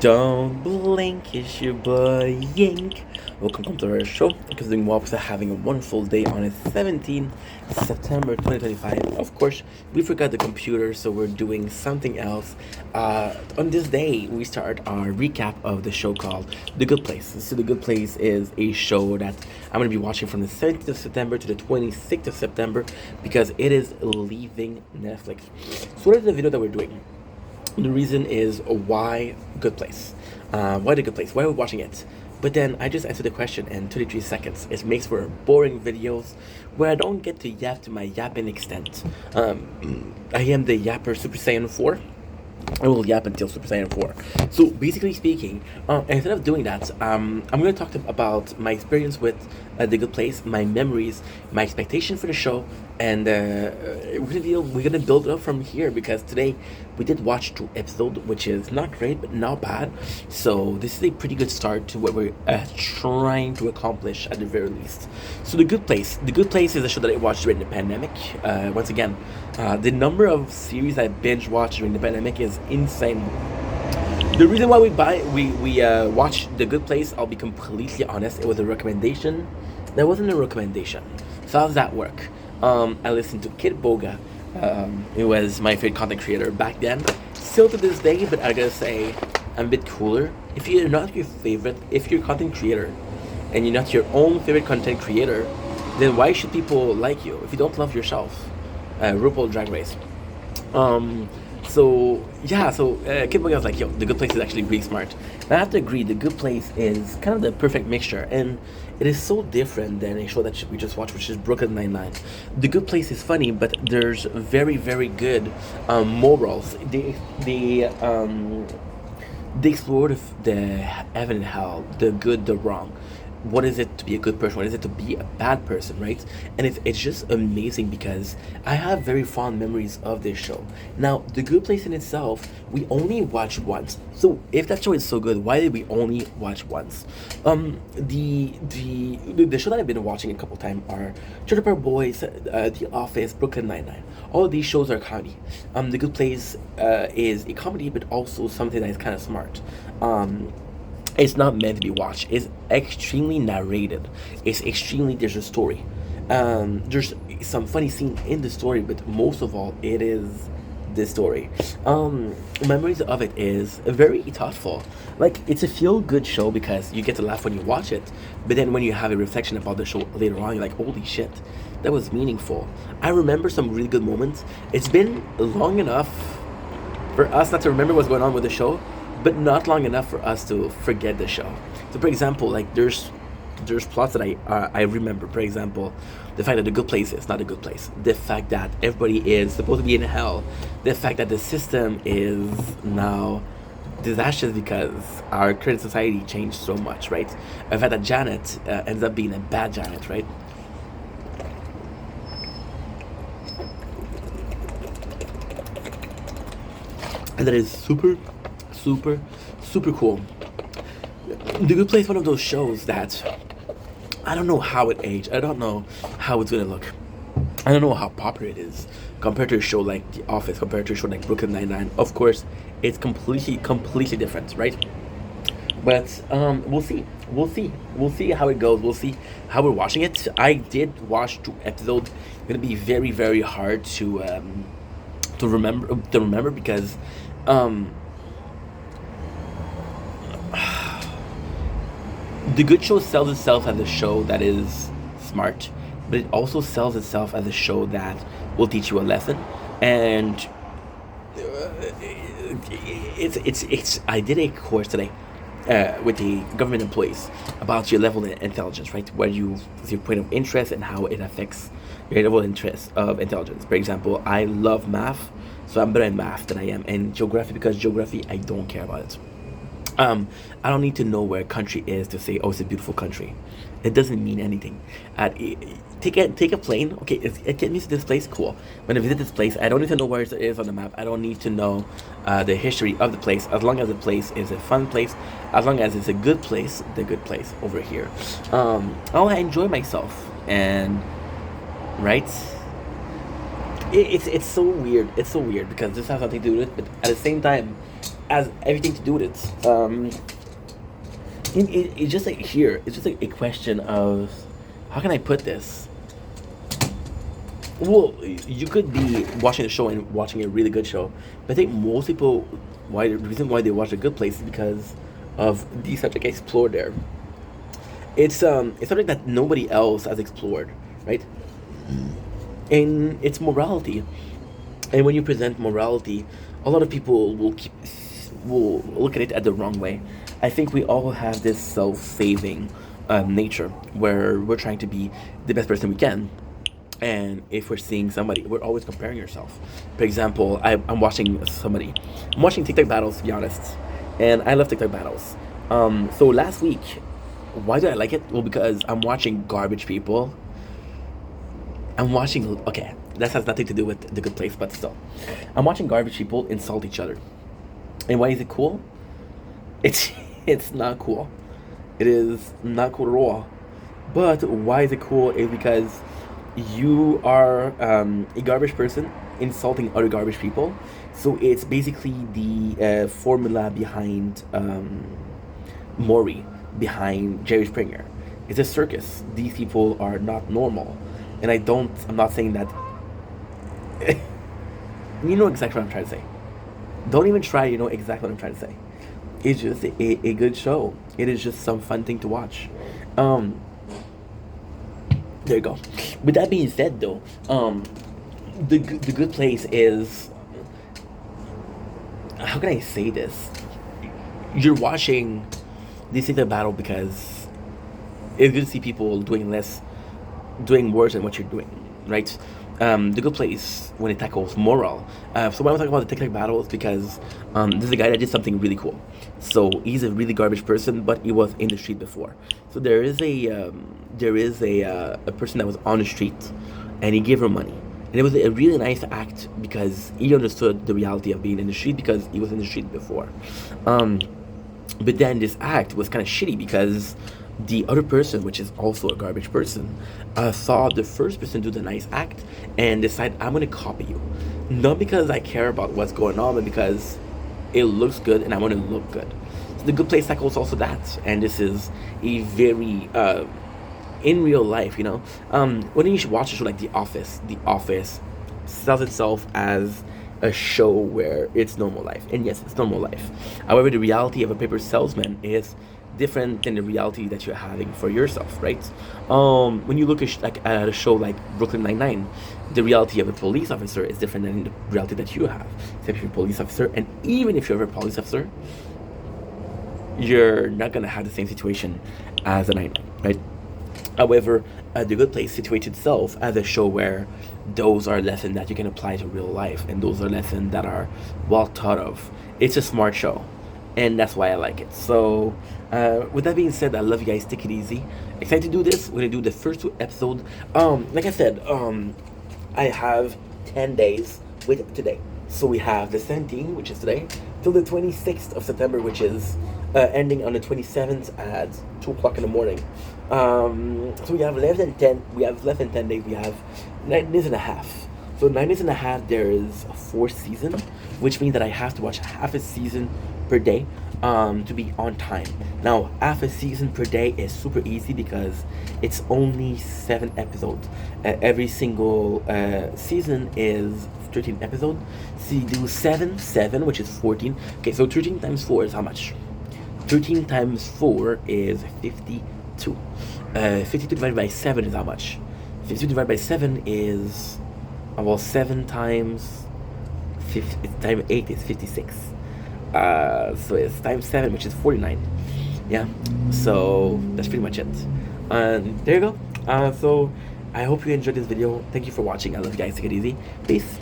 Don't blink, it's your boy Yink. Welcome to our show. Considering Wops are having a wonderful day on the 17th September 2025. Of course, we forgot the computer, so we're doing something else. On this day, we start our recap of the show called The Good Place. So, The Good Place is a show that I'm going to be watching from the 17th of September to the 26th of September because it is leaving Netflix. So, what is the video that we're doing? The reason is why Good Place. Why the Good Place? Why are we watching it? But then I just answered the question in 33 seconds. It makes for boring videos where I don't get to yap to my yapping extent. I am the yapper Super Saiyan 4. I will yap until Super Saiyan 4. So basically speaking, instead of doing that, I'm going to talk about my experience with The Good Place, my memories, my expectation for the show, and we're gonna build it up from here because today we did watch 2 episodes, which is not great but not bad. So this is a pretty good start to what we're trying to accomplish at the very least. So The Good Place is a show that I watched during the pandemic. Once again, the number of series I binge watched during the pandemic is insane. The reason why we watched The Good Place, I'll be completely honest, it was a recommendation. That wasn't a recommendation. So how does that work? I listened to Kid Boga. It was my favorite content creator back then. Still to this day, but I gotta say, I'm a bit cooler. If you're not your favorite, if you're a content creator, and you're not your own favorite content creator, then why should people like you if you don't love yourself? RuPaul Drag Race. Kid Boga was like, yo, The Good Place is actually really smart. And I have to agree, The Good Place is kind of the perfect mixture, and it is so different than a show that we just watched, which is Brooklyn Nine-Nine. The Good Place is funny, but there's very, very good morals. They explore the heaven and hell, the good, the wrong. What is it to be a good person? What is it to be a bad person, right? And it's just amazing because I have very fond memories of this show. Now, The Good Place in itself, we only watched once. So if that show is so good, why did we only watch once? The show that I've been watching a couple times are Trailer Park Boys, The Office, Brooklyn Nine-Nine. All of these shows are comedy. The Good Place is a comedy, but also something that is kind of smart. It's not meant to be watched. It's extremely narrated. There's a story. There's some funny scene in the story, but most of all, it is the story. Memories of it is very thoughtful. Like, it's a feel-good show because you get to laugh when you watch it, but then when you have a reflection about the show later on, you're like, holy shit, that was meaningful. I remember some really good moments. It's been long enough for us not to remember what's going on with the show, but not long enough for us to forget the show. So, for example, like there's plots that I remember. For example, the fact that The Good Place is not a good place. The fact that everybody is supposed to be in hell. The fact that the system is now disastrous because our current society changed so much, right? The fact that Janet ends up being a bad Janet, right? And that is super, super, super cool. The Good Place is one of those shows that I don't know how it aged. I don't know how it's gonna look. I don't know how popular it is compared to a show like The Office, compared to a show like Brooklyn Nine-Nine. Of course, it's completely different, right? But we'll see. We'll see. We'll see how it goes. We'll see how we're watching it. I did watch 2 episodes. It's gonna be very, very hard to remember because um The Good Show sells itself as a show that is smart, but it also sells itself as a show that will teach you a lesson. And it's. I did a course today with the government employees about your level of intelligence, right? Where you your point of interest and how it affects your level of interest of intelligence. For example, I love math, so I'm better in math than I am in geography because geography I don't care about it. I don't need to know where a country is to say, oh, it's a beautiful country. It doesn't mean anything. Take a plane. Okay, it gets me to this place. Cool. When I visit this place, I don't need to know where it is on the map. I don't need to know the history of the place. As long as the place is a fun place, as long as it's a good place, the good place over here. I enjoy myself, and right. It's so weird. It's so weird because this has nothing to do with it, but at the same time, has everything to do with it. It's just like here. It's just like a question of how can I put this? Well, you could be watching a show and watching a really good show, but I think most people, why the reason why they watch a good place is because of the subject explored there. It's something that nobody else has explored, right? And it's morality. And when you present morality, a lot of people will look at it at the wrong way. I think we all have this self-saving nature where we're trying to be the best person we can. And if we're seeing somebody, we're always comparing yourself. For example, I'm watching somebody. I'm watching TikTok battles, to be honest. And I love TikTok battles. So last week, why do I like it? Well, because I'm watching garbage people. Okay, that has nothing to do with The Good Place, but still. I'm watching garbage people insult each other. And why is it cool? It's it's not cool. It is not cool at all. But why is it cool is because you are a garbage person insulting other garbage people. So it's basically the formula behind Maury, behind Jerry Springer. It's a circus. These people are not normal. And I'm not saying that. You know exactly what I'm trying to say. Don't even try, you know exactly what I'm trying to say. It's just a good show. It is just some fun thing to watch. There you go. With that being said, though, the Good Place is, how can I say this? You're watching this is a battle because it's good to see people doing worse than what you're doing, right? The Good Place when it tackles moral. So when I'm talking about the TikTok battle, it's because this is a guy that did something really cool. So he's a really garbage person, but he was in the street before. So there is a person that was on the street, and he gave her money. And it was a really nice act because he understood the reality of being in the street because he was in the street before. But then this act was kind of shitty because the other person, which is also a garbage person, saw the first person do the nice act and decide, I'm going to copy you. Not because I care about what's going on, but because it looks good and I want to look good. So the Good Place tackles also that. And this is a very, in real life, you know. When you should watch a show like The Office. The Office sells itself as a show where it's normal life. And yes, it's normal life. However, the reality of a paper salesman is different than the reality that you're having for yourself, right? When you look at a show like Brooklyn Nine-Nine, the reality of a police officer is different than the reality that you have. Except if you're a police officer, and even if you're a police officer, you're not gonna have the same situation as a Nine-Nine, right? However, The Good Place situates itself as a show where those are lessons that you can apply to real life, and those are lessons that are well thought of. It's a smart show, and that's why I like it. So, with that being said, I love you guys. Take it easy. Excited to do this. We're gonna do the first 2 episodes. Like I said, I have 10 days with today. So we have the 17th, which is today, till the 26th of September, which is ending on the 27th at 2 o'clock in the morning. So we have less than 10. We have less than 10 days. We have 9 days and a half. So 9 days and a half. There is a 4th season, which means that I have to watch half a season per day to be on time. Now, half a season per day is super easy because it's only 7 episodes. Every single season is 13 episodes. So you do 7, which is 14. Okay, so 13 times 4 is how much? 13 times 4 is 52. 52 divided by 7 is how much? 52 divided by 7 is, well, 7 times 8 is 56. So it's times 7, which is 49. Yeah, so that's pretty much it. There you go. So I hope you enjoyed this video. Thank you for watching. I love you guys. Take it easy. Peace.